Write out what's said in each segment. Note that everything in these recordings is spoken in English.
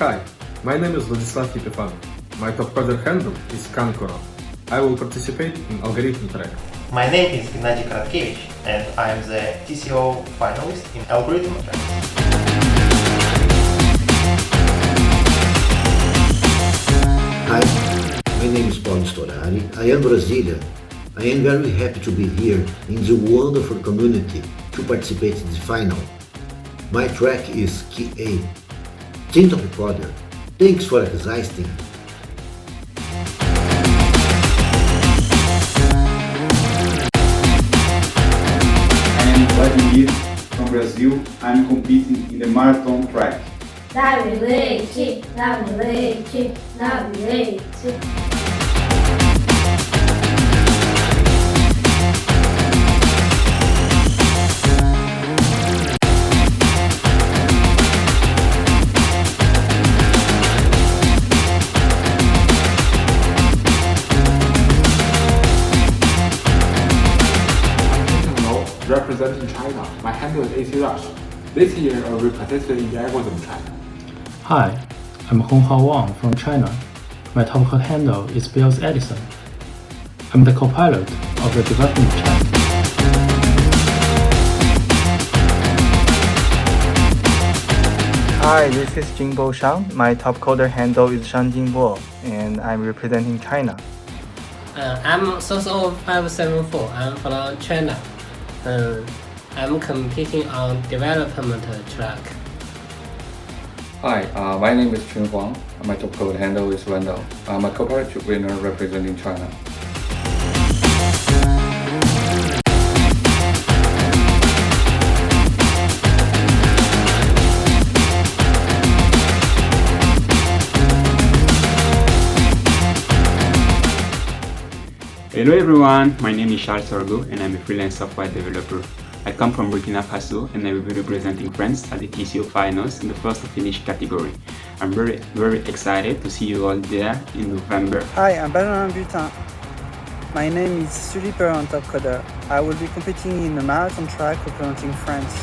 Hi, my name is Vladislav Epifan. My Topcoder handle is Kankoro. I will participate in algorithm track. My name is Gennady Karatkevich and I am the TCO finalist in algorithm track. Hi, my name is Paulo Storari. I am Brazilian. I am very happy to be here in the wonderful community to participate in the final. My track is Key A. Team Topcoder, thanks for existing. I am Vladimir from Brazil. I am competing in the marathon track. Navilete, navilete, navilete. Representing China. My handle is AC Rush. This year I will participate in the algorithm track. Hi, I'm Honghao Wang from China. My Topcoder handle is Bills Edison. I'm the co-pilot of the development track. Hi, this is Jingbo Shang. My Topcoder handle is Shang Jingbo, and I'm representing China. I'm SOSO574. I'm from China. I'm competing on development track. Hi, my name is Chun Huang. My Topcoder handle is Randall. I'm a co-pilot winner representing China. Hello everyone, my name is Charles Sorgo and I'm a freelance software developer. I come from Burkina Faso and I will be representing France at the TCO finals in the first to finish category. I'm very excited to see you all there in November. Hi, I'm Benjamin Butin. My name is Sully on Topcoder. I will be competing in the marathon track representing France.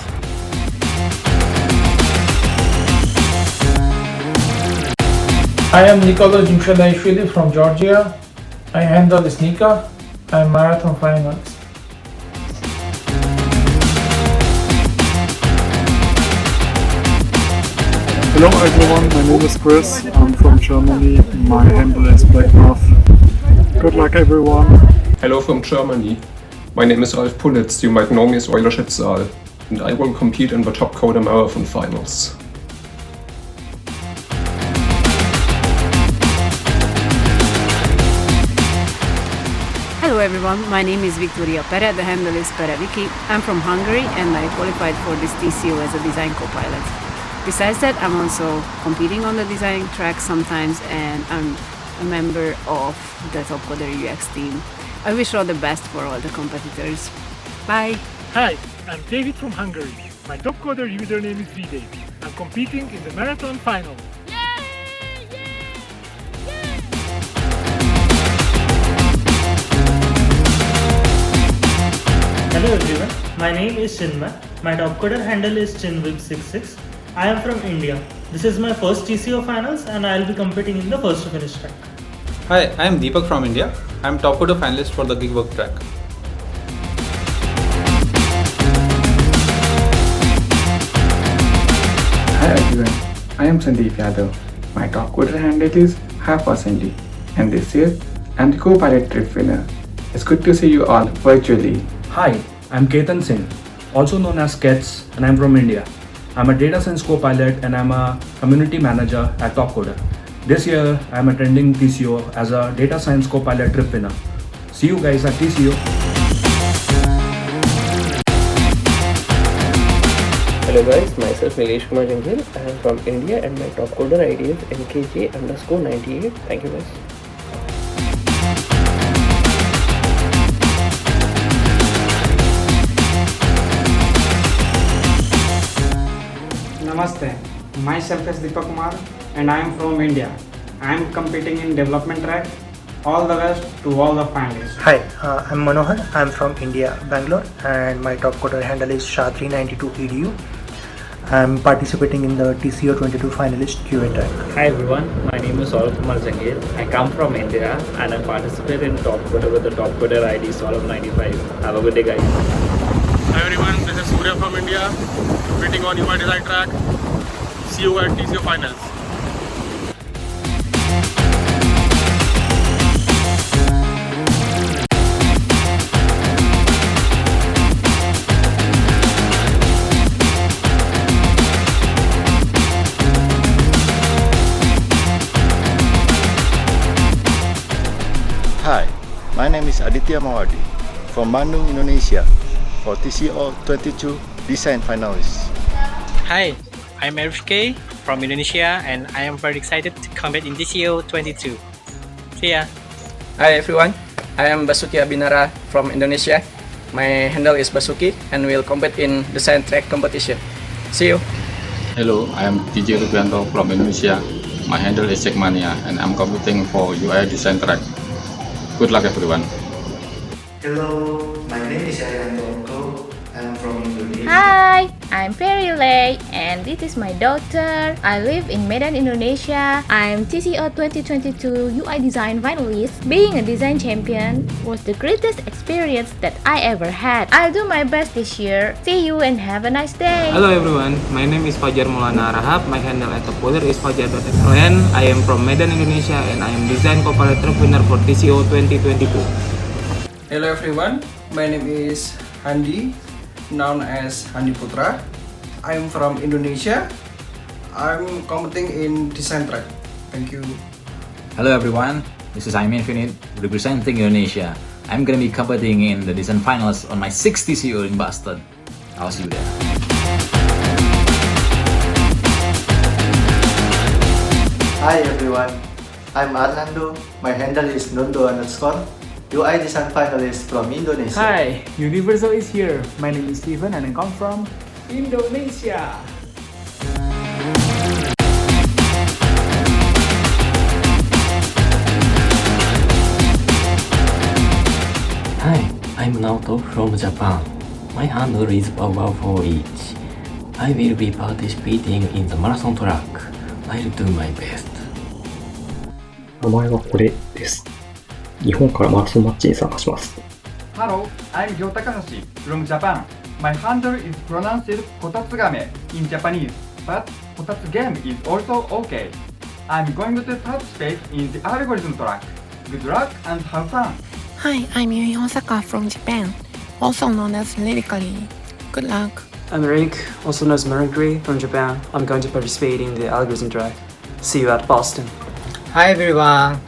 I am Nicola Jimshadaishvili from Georgia. I handle the sneaker. I'm marathon finalist. Hello everyone, my name is Chris. I'm from Germany. My handle is Blackmouth. Good luck everyone. Hello from Germany. My name is Ralf Pulitz. You might know me as Euler Schitzal, and I will compete in the Topcoder Marathon Finals. Hello everyone, my name is Victoria Pere, the handle is Pereviki. I'm from Hungary and I qualified for this TCO as a design co-pilot. Besides that, I'm also competing on the design track sometimes and I'm a member of the Topcoder UX team. I wish all the best for all the competitors. Bye! Hi, I'm David from Hungary. My Topcoder username is VDave. I'm competing in the marathon final. Hello everyone, my name is Chinmay. My Topcoder handle is Chinwib66. I am from India. This is my first TCO finals and I will be competing in the first to finish track. Hi, I am Deepak from India. I am Topcoder finalist for the Gigwork track. Hi everyone, I am Sandeep Yadav. My Topcoder handle is half%, and this year I am the co-pilot trip winner. It's good to see you all virtually. Hi, I'm Ketan Singh, also known as Kets, and I'm from India. I'm a data science co-pilot and I'm a community manager at Topcoder. This year, I'm attending TCO as a data science co-pilot trip winner. See you guys at TCO. Hello guys, myself Nilesh Kumar Janghil. I am from India and my Topcoder ID is NKJ_98. Thank you guys. Namaste, myself is Deepak Kumar and I am from India. I am competing in development track. All the best to all the finalists. Hi, I'm Manohar. I'm from India, Bangalore, and my Topcoder handle is SHA392EDU. I'm participating in the TCO22 Finalist QA track. Hi everyone, my name is Kumar Jangir. I come from India and I participate in Topcoder with the Topcoder ID Solve95. Have a good day guys. Hi everyone, this is Surya from India, competing on UI design track. See you at TCO Finals. Hi, my name is Aditya Mawadi from Bandung, Indonesia for TCO22 Design Finalists. Hi, I'm RFK from Indonesia and I am very excited to compete in TCO22. See ya! Hi everyone, I am Basuki Abinara from Indonesia. My handle is Basuki and will compete in design track competition. See you! Hello, I am TJ Rubianto from Indonesia. My handle is Jackmania and I'm competing for UI design track. Good luck everyone. Hello, my name is Arianto. I'm from Indonesia. Hi, I'm Ferry Lei and this is my daughter. I live in Medan, Indonesia. I'm TCO 2022 UI Design Finalist. Being a design champion was the greatest experience that I ever had. I'll do my best this year. See you and have a nice day. Hello everyone, my name is Fajar Maulana Rahab. My handle at Topcoder is fajar.fln. I am from Medan, Indonesia and I am design co-pilot track winner for TCO 2022. Hello everyone, my name is Handi, known as Handi Putra. I'm from Indonesia. I'm competing in design track. Thank you. Hello everyone, this is I'm Infinite representing Indonesia. I'm gonna be competing in the design finals on my 6th TCO in Boston. I'll see you there. Hi everyone, I'm Arnando. My handle is Nondo_. UI Design Finalist from Indonesia. Hi, Universal is here. My name is Steven and I come from Indonesia. Hi, I'm Naoto from Japan. My handle is wow4each. I will be participating in the marathon track. I'll do my best. 名前はこれです。日本からマラソンマッチに参加します。Hello, I'm Ryo Takahashi from Japan. My handle is pronounced Kotatsugame in Japanese, but Kotatsugame is also okay. I'm going to participate in the algorithm track. Good luck and have fun. Hi, I'm Yui Osaka from Japan, also known as Lyrically. Good luck. I'm Rick, also known as Mercury from Japan. I'm going to participate in the algorithm track. See you at Boston. Hi everyone,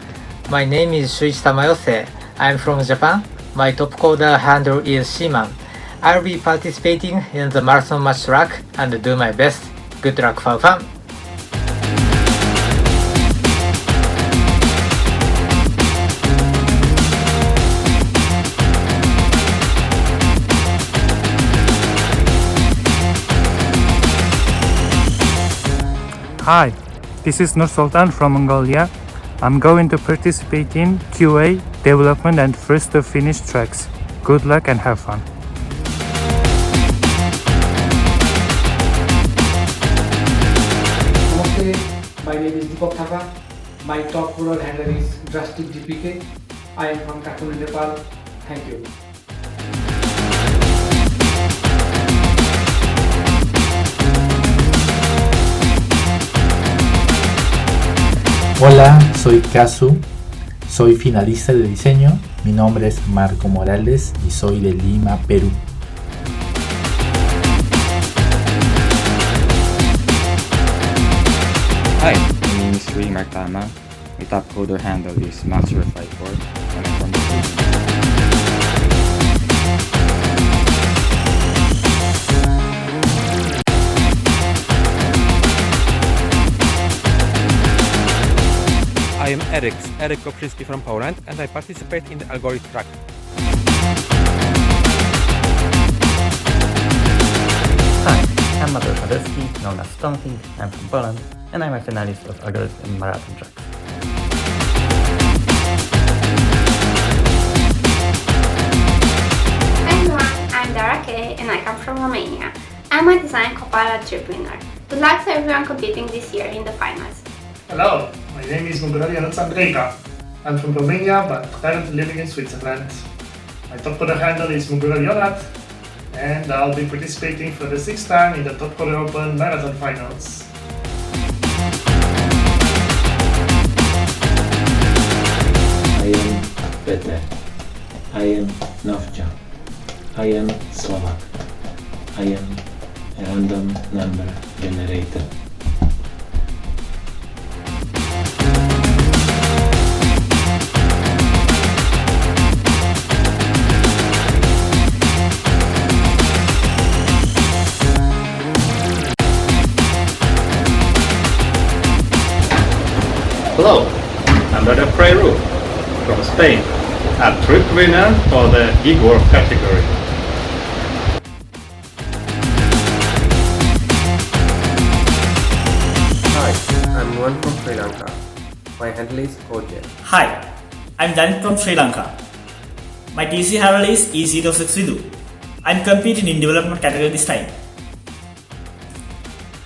my name is Shuichi Tamayose. I'm from Japan. My Topcoder handle is Shiman. I'll be participating in the marathon match track and do my best. Good luck for fun! Hi, this is Nur Sultan from Mongolia. I'm going to participate in QA, development and first to finish tracks. Good luck and have fun. Namaste, my name is Deepak Thapa. My Topcoder handle is Drastic DPK. I am from Kathmandu, Nepal. Thank you. Hola, soy Kazu, soy finalista de diseño, mi nombre es Marco Morales y soy de Lima, Perú. Hi, my name is Sri Martama. My Topcoder handle is Master54 and I'm from the Philippines. I am Eric Koprzynski from Poland and I participate in the algorithm track. Hi, I'm Mateusz Radeski, known as Stonking. I'm from Poland and I'm a finalist of algorithm marathon track. Hi everyone, I'm Dara K and I come from Romania. I'm a design co-pilot trip winner. Good luck to everyone competing this year in the finals. Hello, my name is Muguralianot Andreika. I'm from Romania but currently living in Switzerland. My Topcoder handle is Muguralionat and I'll be participating for the 6th time in the Topcoder Open Marathon Finals. I am Peter. I am Novja. I am Slovak. I am a random number generator. Hello, I'm Brother Preyru from Spain. I'm trip winner for the gig work category. Hi, I'm Nuan from Sri Lanka. My handle is Koje. Hi, I'm Dan from Sri Lanka. My TC handle is E062. I'm competing in development category this time.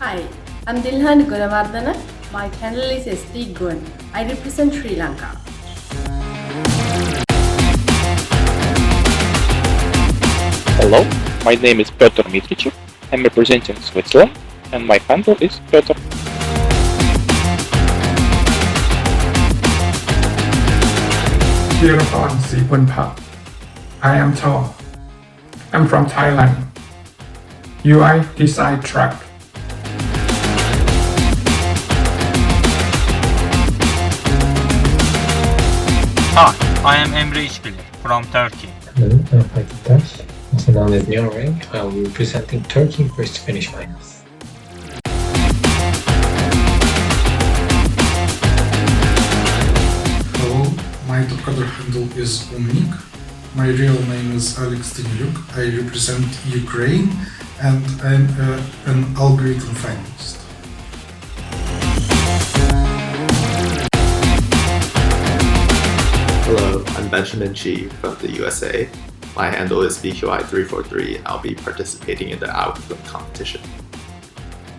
Hi, I'm Dilhan Gunawardana. My handle is ST Gun. I represent Sri Lanka. Hello, my name is Petr Mitrichev. I'm representing Switzerland and my handle is Petr. Kirapan Sipunpa. I am tall. I'm from Thailand. UI design track. Hi, I am Emre İşbilir from Turkey. Hello, I'm Fatih Taş, also known as Neorank. I will be representing Turkey first to finish finals. Hello, my Topcoder handle is Umnik. My real name is Alex Tiniuk. I represent Ukraine and I'm an algorithm finalist. Hello, I'm Benjamin Chi from the USA. My handle is BQI343 and I'll be participating in the algorithm competition.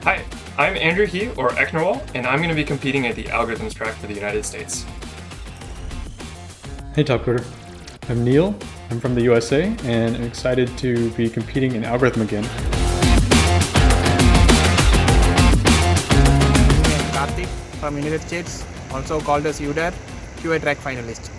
Hi, I'm Andrew He, or Eknerwall, and I'm going to be competing at the algorithms track for the United States. Hey Topcoder, I'm Neil. I'm from the USA and I'm excited to be competing in algorithm again. I'm Karthik from United States, also called as UDAT, QA track finalist.